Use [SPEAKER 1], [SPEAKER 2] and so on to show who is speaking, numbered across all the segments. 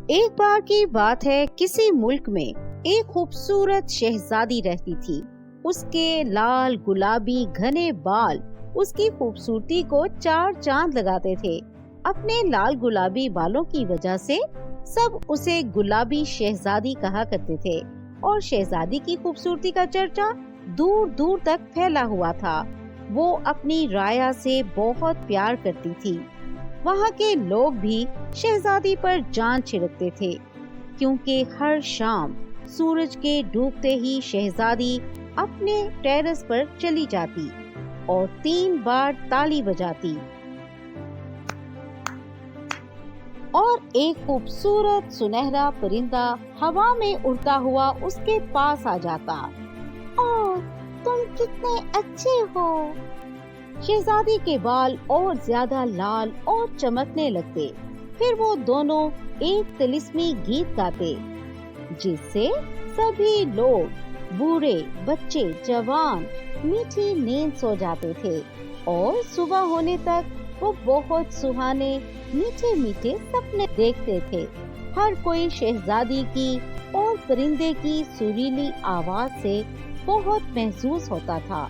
[SPEAKER 1] ایک بار کی بات ہے، کسی ملک میں ایک خوبصورت شہزادی رہتی تھی۔ اس کے لال گلابی گھنے بال اس کی خوبصورتی کو چار چاند لگاتے تھے۔ اپنے لال گلابی بالوں کی وجہ سے سب اسے گلابی شہزادی کہا کرتے تھے، اور شہزادی کی خوبصورتی کا چرچا دور دور تک پھیلا ہوا تھا۔ وہ اپنی رایا سے بہت پیار کرتی تھی۔ وہاں کے لوگ بھی شہزادی پر جان چھڑکتے تھے، کیونکہ ہر شام سورج کے ڈوبتے ہی شہزادی اپنے ٹیرس پر چلی جاتی اور 3 بار تالی بجاتی، اور ایک خوبصورت سنہرا پرندہ ہوا میں اڑتا ہوا اس کے پاس آ جاتا۔ اوہ، تم کتنے اچھے ہو! شہزادی کے بال اور زیادہ لال اور چمکنے لگتے۔ پھر وہ دونوں ایک طلسمی گیت گاتے، جس سے سبھی لوگ، بوڑھے، بچے، جوان، میٹھی نیند سو جاتے تھے، اور صبح ہونے تک وہ بہت سہانے میٹھے میٹھے سپنے دیکھتے تھے۔ ہر کوئی شہزادی کی اور پرندے کی سریلی آواز سے بہت محظوظ ہوتا تھا۔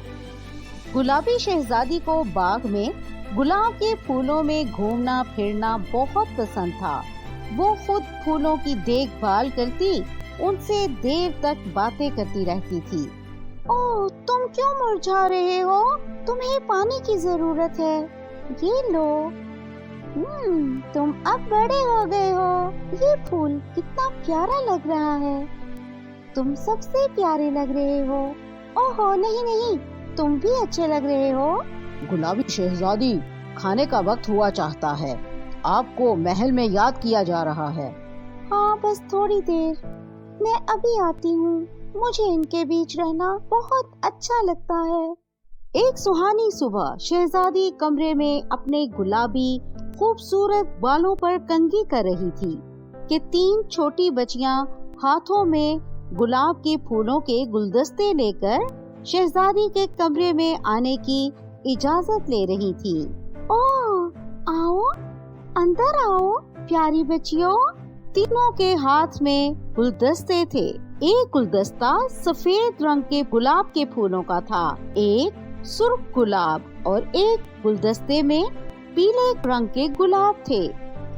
[SPEAKER 1] گلابی شہزادی کو باغ میں گلاب کے پھولوں میں گھومنا پھرنا بہت پسند تھا۔ وہ خود پھولوں کی دیکھ بھال کرتی، ان سے دیر تک باتیں کرتی رہتی تھی۔ اوہ، تم کیوں مرجھا رہے ہو؟ تمہیں پانی کی ضرورت ہے، یہ لو۔ تم اب بڑے ہو گئے ہو، یہ پھول کتنا پیارا لگ رہا ہے۔ تم سب سے پیارے لگ رہے ہو۔ اوہو، نہیں، تم بھی اچھے لگ رہے ہو۔
[SPEAKER 2] گلابی شہزادی، کھانے کا وقت ہوا چاہتا ہے، آپ کو محل میں یاد کیا جا رہا ہے۔
[SPEAKER 1] ہاں، بس تھوڑی دیر، میں ابھی آتی ہوں۔ مجھے ان کے بیچ رہنا بہت اچھا لگتا ہے۔ ایک سہانی صبح شہزادی کمرے میں اپنے گلابی خوبصورت بالوں پر کنگھی کر رہی تھی کہ 3 چھوٹی بچیاں ہاتھوں میں گلاب کے پھولوں کے گلدستے لے کر شہزادی کے کمرے میں آنے کی اجازت لے رہی تھی۔ اوہ، آؤ، اندر آؤ پیاری بچیوں۔ تینوں کے ہاتھ میں گلدستے تھے۔ ایک گلدستہ سفید رنگ کے گلاب کے پھولوں کا تھا، ایک سرخ گلاب، اور ایک گلدستے میں پیلے رنگ کے گلاب تھے۔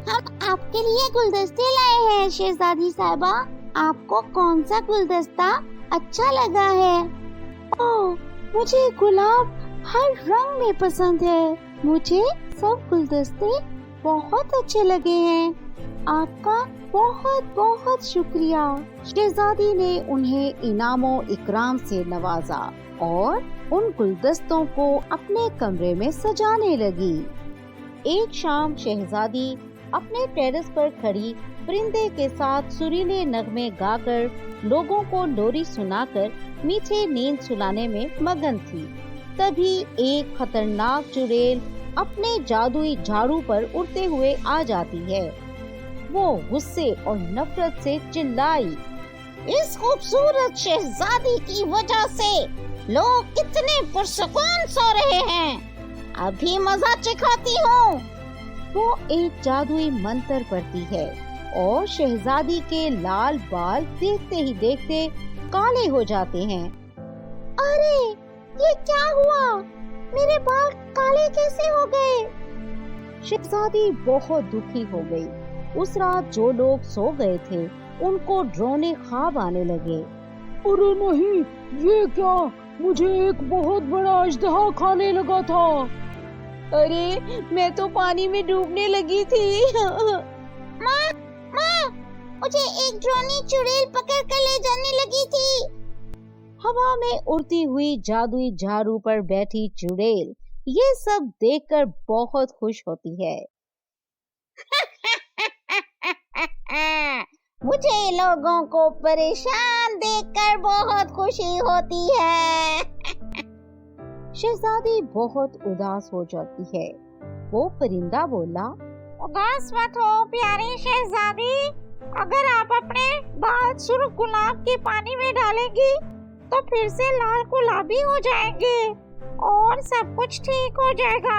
[SPEAKER 1] ہم آپ کے لیے گلدستے لائے ہیں شہزادی صاحبہ، آپ کو کون سا گلدستہ اچھا لگا ہے؟ اوہ، مجھے گلاب ہر رنگ میں پسند ہے، مجھے سب گلدستے بہت اچھے لگے ہیں، آپ کا بہت بہت شکریہ۔ شہزادی نے انہیں انعام و اکرام سے نوازا اور ان گلدستوں کو اپنے کمرے میں سجانے لگی۔ ایک شام شہزادی اپنے ٹیرس پر کھڑی پرندے کے ساتھ سریلے نغمے گا کر لوگوں کو لوری سنا کر میٹھے نیند سلانے میں مگن تھی۔ تبھی ایک خطرناک چڑیل اپنے جادوئی جھاڑو پر اڑتے ہوئے آ جاتی ہے۔ وہ غصے اور نفرت سے چلائی، اس خوبصورت شہزادی کی وجہ سے لوگ کتنے پرسکون سو رہے ہیں، ابھی مزہ چکھاتی ہوں۔ وہ ایک جادوئی منتر پڑھتی ہے اور شہزادی کے لال بال دیکھتے ہی دیکھتے کالے ہو جاتے ہیں۔ ارے، یہ کیا ہوا؟ میرے بال کالے کیسے ہو گئے؟ شہزادی بہت دکھی ہو گئی۔ اس رات جو لوگ سو گئے تھے ان کو ڈرونے خواب آنے لگے۔
[SPEAKER 2] ارے نہیں، یہ کیا؟ مجھے ایک بہت بڑا اژدہا کھانے لگا تھا۔
[SPEAKER 1] ارے، میں تو پانی میں ڈوبنے لگی تھی۔ ماں، مجھے ایک ڈرونی چڑیل پکڑ کر لے جانے لگی تھی۔ ہوا میں اڑتی ہوئی جادوئی جھاڑو پر بیٹھی چڑیل یہ سب دیکھ کر بہت خوش ہوتی ہے۔ مجھے لوگوں کو پریشان دیکھ کر بہت خوشی ہوتی ہے۔ شہزادی بہت اداس ہو جاتی ہے۔ وہ پرندہ بولا، اداس مت ہو پیاری شہزادی، اگر آپ اپنے بال سرخ گلاب کے پانی میں ڈالیں گی تو پھر سے لال گلابی ہو جائیں گے اور سب کچھ ٹھیک ہو جائے گا۔